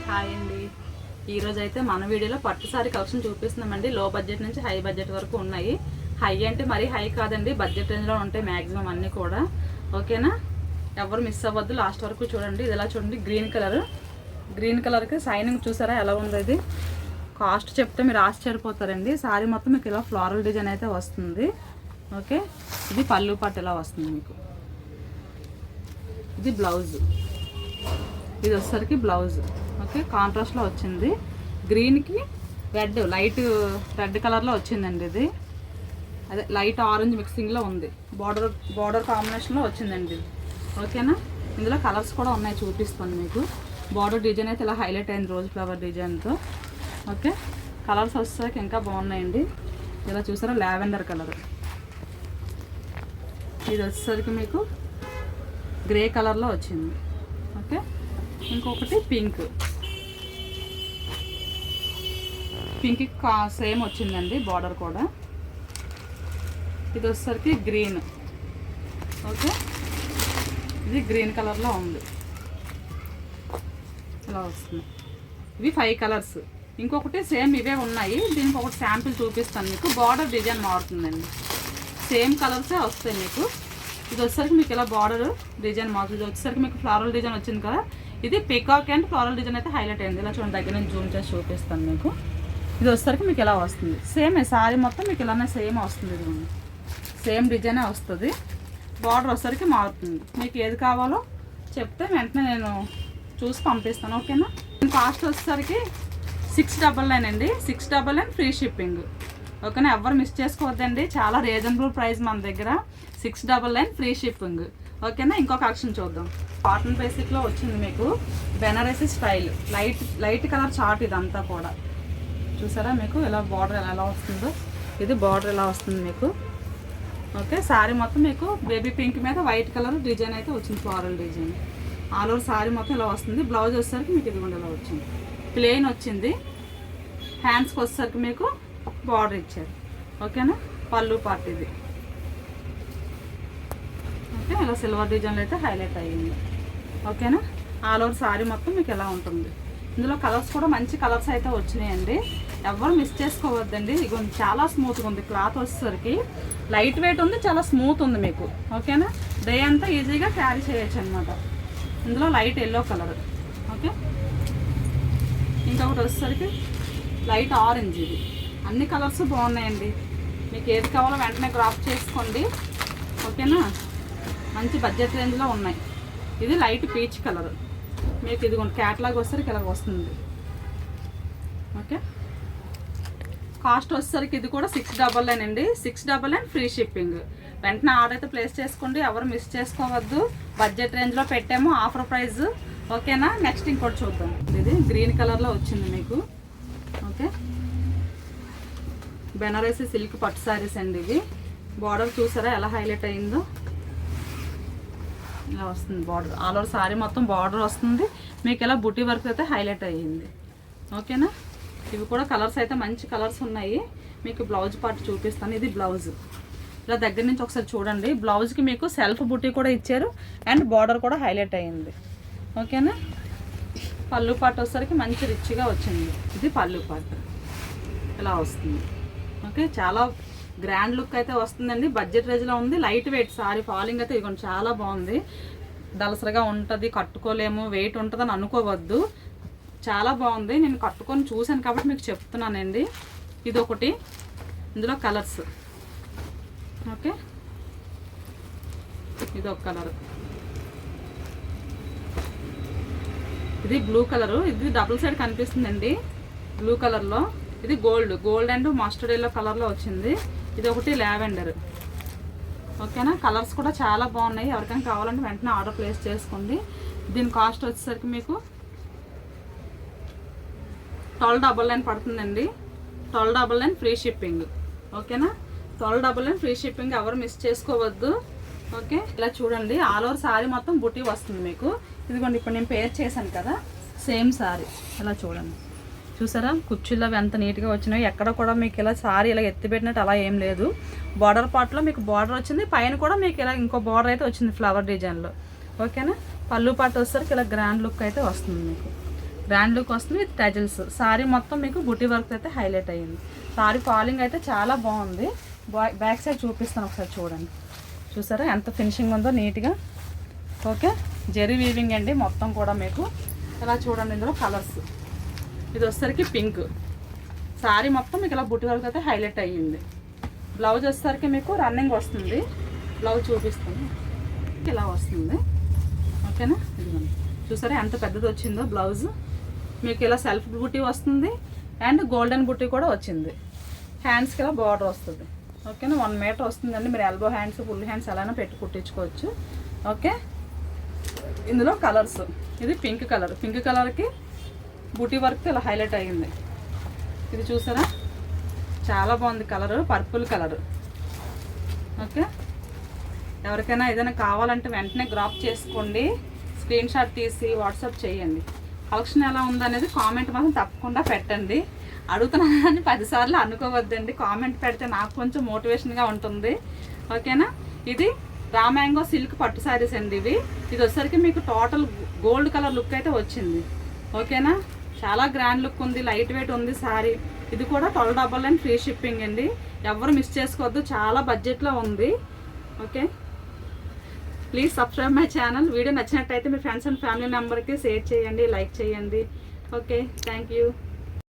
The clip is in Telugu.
హాయ్ అండి. ఈరోజు అయితే మన వీడియోలో పట్టు సారీ కలెక్షన్ చూపిస్తున్నామండి. లో బడ్జెట్ నుంచి హై బడ్జెట్ వరకు ఉన్నాయి. హై అంటే మరీ హై కాదండి, బడ్జెట్ రేంజ్లో ఉంటాయి మ్యాక్సిమం అన్నీ కూడా. ఓకేనా, ఎవరు మిస్ అవ్వద్దు, లాస్ట్ వరకు చూడండి. ఇది ఎలా చూడండి, గ్రీన్ కలర్కి సైనింగ్ చూసారా ఎలా ఉంది. ఇది కాస్ట్ చెప్తే మీరు ఆశ్చర్యపోతారండి. సారీ మొత్తం మీకు ఇలా ఫ్లోరల్ డిజైన్ అయితే వస్తుంది. ఓకే, ఇది పళ్ళు పట్టు ఇలా వస్తుంది మీకు. ఇది బ్లౌజ్, ఇది వచ్చేసరికి బ్లౌజ్. ఓకే, కాంట్రాస్ట్లో వచ్చింది. గ్రీన్కి రెడ్, లైట్ రెడ్ కలర్లో వచ్చిందండి. ఇది అదే లైట్ ఆరెంజ్ మిక్సింగ్లో ఉంది. బార్డర్ కాంబినేషన్లో వచ్చిందండి ఇది. ఓకేనా, ఇందులో కలర్స్ కూడా ఉన్నాయి, చూపిస్తాను మీకు. బార్డర్ డిజైన్ అయితే ఇలా హైలైట్ అయింది రోజ్ ఫ్లవర్ డిజైన్తో. ఓకే, కలర్స్ వచ్చేసరికి ఇంకా బాగున్నాయండి. ఇలా చూసారా, లావెండర్ కలర్. ఇది వచ్చేసరికి మీకు గ్రే కలర్లో వచ్చింది. ఓకే, ఇంకొకటి పింక్ సేమ్ వచ్చిందండి బార్డర్ కూడా. ఇది వచ్చేసరికి గ్రీన్. ఓకే, ఇది గ్రీన్ కలర్లో ఉంది, ఇలా వస్తుంది. ఇవి 5 కలర్స్. ఇంకొకటి సేమ్ ఇవే ఉన్నాయి, దీనికి ఒకటి శాంపిల్ చూపిస్తాను మీకు. బార్డర్ డిజైన్ మారుతుందండి, సేమ్ కలర్సే వస్తాయి మీకు. ఇది వచ్చేసరికి మీకు ఇలా బార్డర్ డిజైన్ మారుతుంది. ఇది వచ్చేసరికి మీకు ఫ్లోరల్ డిజైన్ వచ్చింది కదా. ఇది పికాక్ అండ్ ఫ్లోరల్ డిజైన్ అయితే హైలైట్ అయింది. ఇలా చూడండి, దగ్గర నుంచి జూమ్ చేసి చూపిస్తాను మీకు. ఇది వచ్చేసరికి మీకు ఇలా వస్తుంది. సేమే సారీ మొత్తం మీకు ఇలానే సేమ్ వస్తుంది. ఇది సేమ్ డిజైనే వస్తుంది. బార్డర్ వచ్చేసరికి మారుతుంది. మీకు ఏది కావాలో చెప్తే వెంటనే నేను చూసి పంపిస్తాను. ఓకేనా, కాస్ట్ వచ్చేసరికి 699 అండి. 699 ఫ్రీ షిప్పింగ్. ఓకేనా, ఎవరు మిస్ చేసుకోవద్దండి, చాలా రీజనబుల్ ప్రైస్ మన దగ్గర. 699 ఫ్రీ షిప్పింగ్. ఓకేనా, ఇంకో కలెక్షన్ చూద్దాం. కాటన్ బేసిక్లో వచ్చింది మీకు Banarasi style, light colour chart. ఇదంతా కూడా చూసారా మీకు ఇలా బార్డర్ ఎలా వస్తుందో. ఇది బార్డర్ ఎలా వస్తుంది మీకు. ఓకే, శారీ మొత్తం మీకు బేబీ పింక్ మీద వైట్ కలర్ డిజైన్ అయితే వచ్చింది, floral design. All over sari మొత్తం ఇలా వస్తుంది. బ్లౌజ్ వచ్చేసరికి మీకు ఇదిగోండి ఇలా వచ్చింది, ప్లెయిన్ వచ్చింది. హ్యాండ్స్కి వచ్చేసరికి మీకు బార్డర్ ఇచ్చారు. ఓకేనా, పళ్ళు పార్ట్ ఇది. ఓకే, ఇలా సిల్వర్ డిజైన్లో అయితే హైలైట్ అయ్యింది. ఓకేనా, ఆల్ ఓవర్ శారీ మొత్తం మీకు ఎలా ఉంటుంది. ఇందులో కలర్స్ కూడా మంచి కలర్స్ అయితే వచ్చినాయండి, ఎవరు మిస్ చేసుకోవద్దండి. ఇగో చాలా స్మూత్గా ఉంది క్లాత్ వచ్చేసరికి. లైట్ వెయిట్ ఉంది, చాలా స్మూత్ ఉంది మీకు. ఓకేనా, డే అంతా ఈజీగా క్యారీ చేయొచ్చు అనమాట. ఇందులో లైట్ ఎల్లో కలర్. ఓకే, ఇంకొకటి వచ్చేసరికి లైట్ ఆరెంజ్. ఇది అన్ని కలర్స్ బాగున్నాయండి, మీకు ఏది కావాలో వెంటనే క్రాప్ చేసుకోండి. ఓకేనా, మంచి బడ్జెట్ రేంజ్లో ఉన్నాయి. ఇది లైట్ పీచ్ కలర్ మీకు. ఇది క్యాట్లాగ్ వచ్చేసరికి ఇలా వస్తుంది. ఓకే, కాస్ట్ వచ్చేసరికి ఇది కూడా 699 అండి. 699 ఫ్రీ షిప్పింగ్. వెంటనే ఆర్డర్ అయితే ప్లేస్ చేసుకోండి, ఎవరు మిస్ చేసుకోవద్దు. బడ్జెట్ రేంజ్లో పెట్టాము, ఆఫర్ ప్రైస్. ఓకేనా, నెక్స్ట్ ఇంకోటి చూద్దాం. ఇది గ్రీన్ కలర్లో వచ్చింది మీకు. ఓకే, బెనారసీ సిల్క్ పట్టు శారీస్ అండి ఇవి. బార్డర్ చూసారా ఎలా హైలైట్ అయిందో, ఇలా వస్తుంది బార్డర్. ఆల్ ఓవర్ శారీ మొత్తం బార్డర్ వస్తుంది మీకు. ఇలా బుటీ వర్క్ అయితే హైలైట్ అయ్యింది. ఓకేనా, ఇవి కూడా కలర్స్ అయితే మంచి కలర్స్ ఉన్నాయి. మీకు బ్లౌజ్ పార్ట్ చూపిస్తాను. ఇది బ్లౌజ్, ఇలా దగ్గర నుంచి ఒకసారి చూడండి. బ్లౌజ్కి మీకు సెల్ఫ్ బుటీ కూడా ఇచ్చారు అండ్ బార్డర్ కూడా హైలైట్ అయ్యింది. ఓకేనా, పళ్ళు పార్ట్ వచ్చేసరికి మంచి రిచ్గా వచ్చింది. ఇది పళ్ళు పార్ట్ ఇలా వస్తుంది. ఓకే, చాలా గ్రాండ్ లుక్ అయితే వస్తుందండి, బడ్జెట్ రేంజ్లో ఉంది. లైట్ వెయిట్ సారీ, ఫాలింగ్ అయితే ఇదిగోండి చాలా బాగుంది. దలసరగా ఉంటుంది, కట్టుకోలేము, వెయిట్ ఉంటుందని అనుకోవద్దు, చాలా బాగుంది. నేను కట్టుకొని చూశాను కాబట్టి మీకు చెప్తున్నానండి. ఇది ఒకటి, ఇందులో కలర్స్. ఓకే, ఇది ఒక కలర్, ఇది బ్లూ కలరు. ఇది డబుల్ సైడ్ కనిపిస్తుందండి బ్లూ కలర్లో. ఇది గోల్డ్ అండ్ మస్టర్డ్ ఎల్లో కలర్లో వచ్చింది. ఇది ఒకటి లావెండర్. ఓకేనా, కలర్స్ కూడా చాలా బాగున్నాయి. ఎవరికైనా కావాలంటే వెంటనే ఆర్డర్ ప్లేస్ చేసుకోండి. దీని కాస్ట్ వచ్చేసరికి మీకు 1299 పడుతుందండి. 1299 ఫ్రీ షిప్పింగ్. ఓకేనా, 1299 ఫ్రీ షిప్పింగ్, ఎవరు మిస్ చేసుకోవద్దు. ఓకే, ఇలా చూడండి, ఆల్ ఓవర్ శారీ మొత్తం బుటీ వస్తుంది మీకు. ఇదిగోండి, ఇప్పుడు నేను పేర్ చేశాను కదా సేమ్ శారీ. ఇలా చూడండి, చూసారా కుర్చీలు అవి ఎంత నీట్గా వచ్చినాయి. ఎక్కడ కూడా మీకు ఇలా సారీ ఇలా ఎత్తిపెట్టినట్టు అలా ఏం లేదు. బార్డర్ పార్ట్లో మీకు బార్డర్ వచ్చింది, పైన కూడా మీకు ఇలా ఇంకో బార్డర్ అయితే వచ్చింది ఫ్లవర్ డిజైన్లో. ఓకేనా, పళ్ళు పార్ట్ వచ్చేసరికి ఇలా గ్రాండ్ లుక్ అయితే వస్తుంది మీకు. గ్రాండ్ లుక్ వస్తుంది విత్ టజిల్స్. సారీ మొత్తం మీకు బుటీ వర్క్ అయితే హైలైట్ అయ్యింది. సారీ ఫాలింగ్ అయితే చాలా బాగుంది. బ్యాక్ సైడ్ చూపిస్తాను ఒకసారి చూడండి. చూసారా ఎంత ఫినిషింగ్ ఉందో నీట్గా. ఓకే, జెరీ వీవింగ్ అండి మొత్తం కూడా మీకు. ఇలా చూడండి, ఇందులో కలర్స్. ఇది వచ్చేసరికి పింక్. సారీ మొత్తం మీకు ఇలా బుట్టి వర్క్ అయితే హైలైట్ అయ్యింది. బ్లౌజ్ వచ్చేసరికి మీకు రన్నింగ్ వస్తుంది. బ్లౌజ్ చూపిస్తాను, ఇలా వస్తుంది. ఓకేనా, ఇదిగోండి చూసారా ఎంత పెద్దది వచ్చిందో బ్లౌజ్. మీకు ఇలా సెల్ఫ్ బుట్టి వస్తుంది అండ్ గోల్డెన్ బుట్టి కూడా వచ్చింది. హ్యాండ్స్కి ఇలా బార్డర్ వస్తుంది. ఓకేనా, 1 మీటర్ వస్తుందండి. మీరు ఎల్బో హ్యాండ్స్, ఫుల్ హ్యాండ్స్ ఎలా పెట్టి కుట్టించుకోవచ్చు. ఓకే, ఇందులో కలర్స్. ఇది పింక్ కలర్. పింక్ కలర్కి బుటీ వర్క్ ఇలా హైలైట్ అయ్యింది. ఇది చూసారా చాలా బాగుంది కలర్, పర్పుల్ కలర్. ఓకే, ఎవరికైనా ఏదైనా కావాలంటే వెంటనే గ్రాప్ చేసుకోండి, స్క్రీన్ షాట్ తీసి వాట్సాప్ చేయండి. కలెక్షన్ ఎలా ఉందనేది కామెంట్ మాత్రం తప్పకుండా పెట్టండి. అడుగుతున్నాను కానీ 10 సార్లు అనుకోవద్దండి. కామెంట్ పెడితే నాకు కొంచెం మోటివేషన్గా ఉంటుంది. ఓకేనా, ఇది రా మ్యాంగో సిల్క్ పట్టు శారీస్ అండి ఇవి. ఇది వచ్చేసరికి మీకు టోటల్ గోల్డ్ కలర్ లుక్ అయితే వచ్చింది. ఓకేనా, చాలా గ్రాండ్ లుక్ ఉంది, లైట్ వెయిట్ ఉంది శారీ. ఇది కూడా 1299 ఫ్రీ షిప్పింగ్ అండి. ఎవరు మిస్ చేసుకోవద్దు, చాలా బడ్జెట్లో ఉంది. Okay, please subscribe my channel. Video నచ్చినట్టయితే మీ ఫ్రెండ్స్ అండ్ ఫ్యామిలీ మెంబర్కి షేర్ చేయండి, లైక్ చేయండి. Okay, thank you.